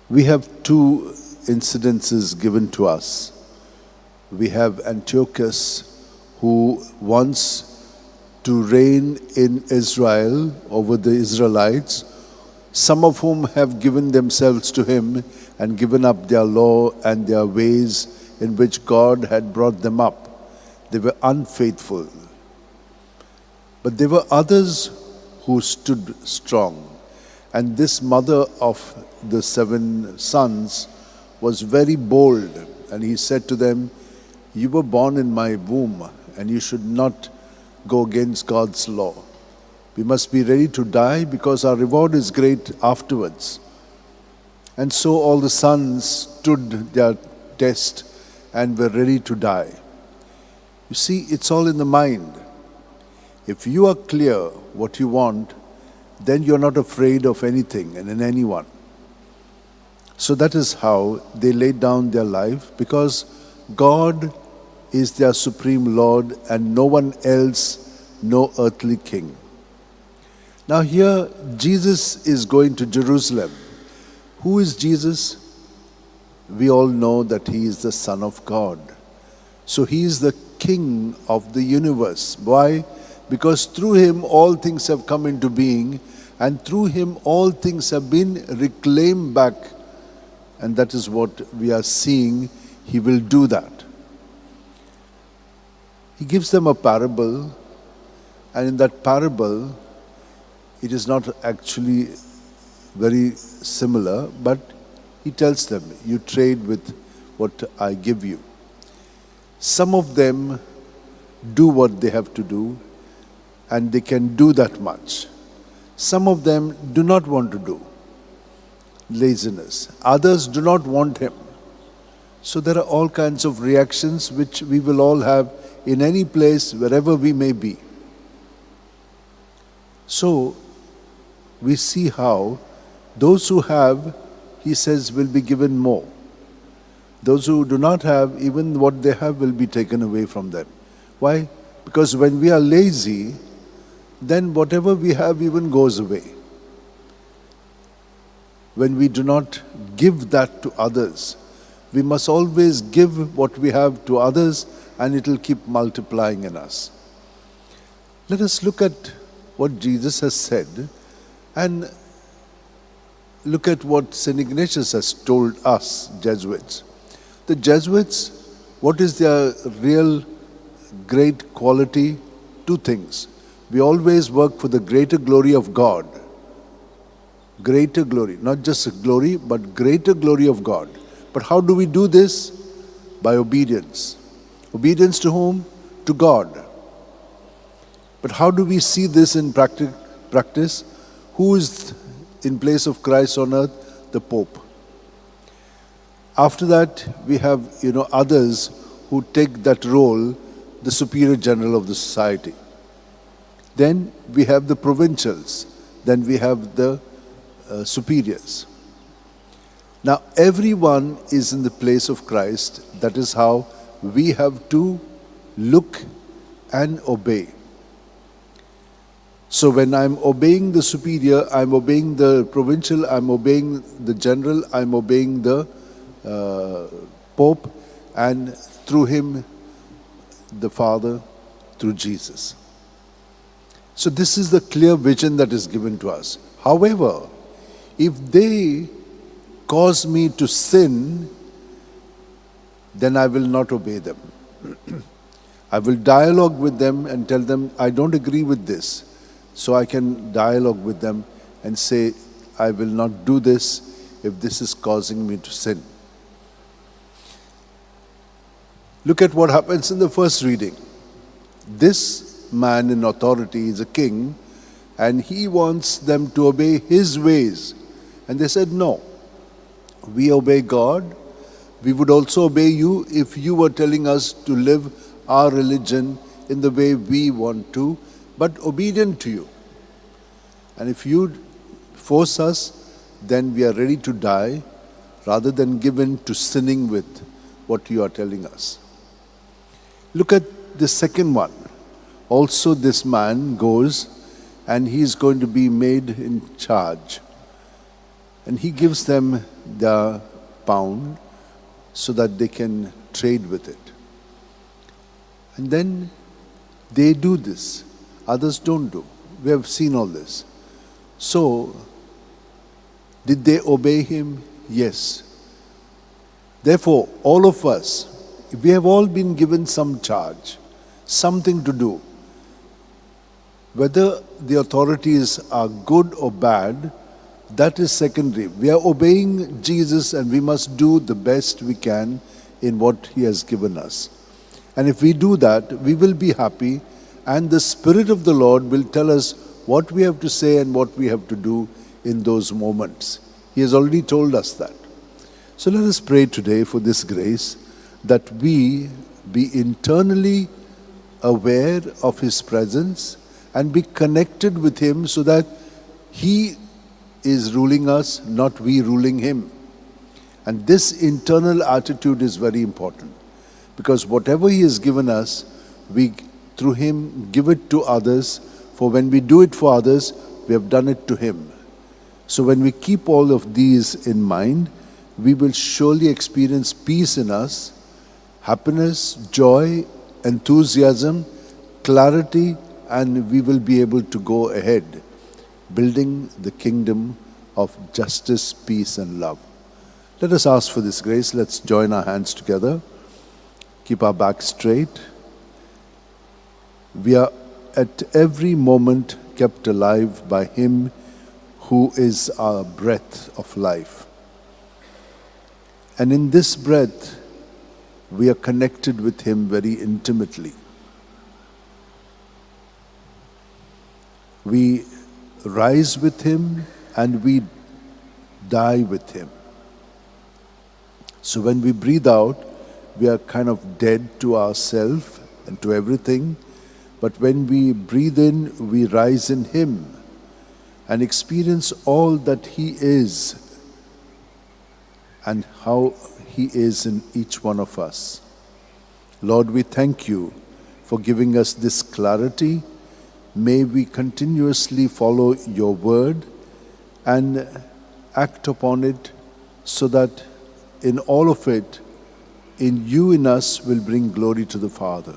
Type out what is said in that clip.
We have two incidences given to us. We have Antiochus, who wants to reign in Israel over the Israelites, some of whom have given themselves to him and given up their law and their ways in which God had brought them up. They were unfaithful. But there were others who stood strong. And this mother of the 7 sons was very bold. And he said to them, "You were born in my womb, and you should not go against God's law. We must be ready to die because our reward is great afterwards." And so all the sons stood their test and were ready to die. You see, it's all in the mind. If you are clear what you want, then you're not afraid of anything and in anyone. So that is how they laid down their life, because God is their supreme Lord and no one else, no earthly king. Now here, Jesus is going to Jerusalem. Who is Jesus? We all know that he is the Son of God. So he is the King of the universe. Why? Because through him all things have come into being, and through him all things have been reclaimed back. And that is what we are seeing. He will do that. He gives them a parable, and in that parable, it is not actually very similar, but he tells them, you trade with what I give you. Some of them do what they have to do, and they can do that much. Some of them do not want to do. Laziness. Others do not want him. So there are all kinds of reactions which we will all have in any place, wherever we may be. So we see how those who have, he says, will be given more. Those who do not have, even what they have will be taken away from them. Why? Because when we are lazy, then whatever we have even goes away. When we do not give that to others, we must always give what we have to others, and it will keep multiplying in us. Let us look at what Jesus has said and look at what St. Ignatius has told us, Jesuits. The Jesuits, what is their real great quality? 2 things. We always work for the greater glory of God. Greater glory, not just glory, but greater glory of God. But how do we do this? By obedience. Obedience to whom? To God. But how do we see this in practice? Who is in place of Christ on earth? The Pope. After that, we have others who take that role, the Superior General of the society. Then we have the provincials. Then we have the superiors. Now everyone is in the place of Christ. That is how we have to look and obey. So when I'm obeying the superior, I'm obeying the provincial, I'm obeying the general, I'm obeying the Pope, and through him, the Father, through Jesus. So this is the clear vision that is given to us. However, if they cause me to sin, then I will not obey them. I will dialogue with them and tell them, I don't agree with this. So I can dialogue with them and say, I will not do this if this is causing me to sin. Look at what happens in the first reading. This man in authority is a king, and he wants them to obey his ways. And they said, no, we obey God. We would also obey you if you were telling us to live our religion in the way we want to, but obedient to you. And if you force us, then we are ready to die rather than given to sinning with what you are telling us. Look at the second one. Also this man goes and he is going to be made in charge. And he gives them their pound so that they can trade with it. And then they do this. Others don't do. We have seen all this. So, did they obey him? Yes. Therefore, all of us, we have all been given some charge, something to do. Whether the authorities are good or bad, that is secondary. We are obeying Jesus and we must do the best we can in what he has given us. And if we do that, we will be happy, and the Spirit of the Lord will tell us what we have to say and what we have to do in those moments. He has already told us that. So let us pray today for this grace, that we be internally aware of his presence and be connected with him so that he is ruling us, not we ruling him. And this internal attitude is very important, because whatever he has given us, we through him give it to others, for when we do it for others, we have done it to him. So when we keep all of these in mind, we will surely experience peace in us, happiness, joy, enthusiasm, clarity, and we will be able to go ahead, building the kingdom of justice, peace, and love. Let us ask for this grace. Let's join our hands together. Keep our backs straight. We are at every moment kept alive by him who is our breath of life. And in this breath, we are connected with him very intimately. We rise with him and we die with him. So when we breathe out, we are kind of dead to ourselves and to everything. But when we breathe in, we rise in him and experience all that he is and how he is in each one of us. Lord, we thank you for giving us this clarity. May we continuously follow your word and act upon it, so that in all of it, in you in us will bring glory to the Father.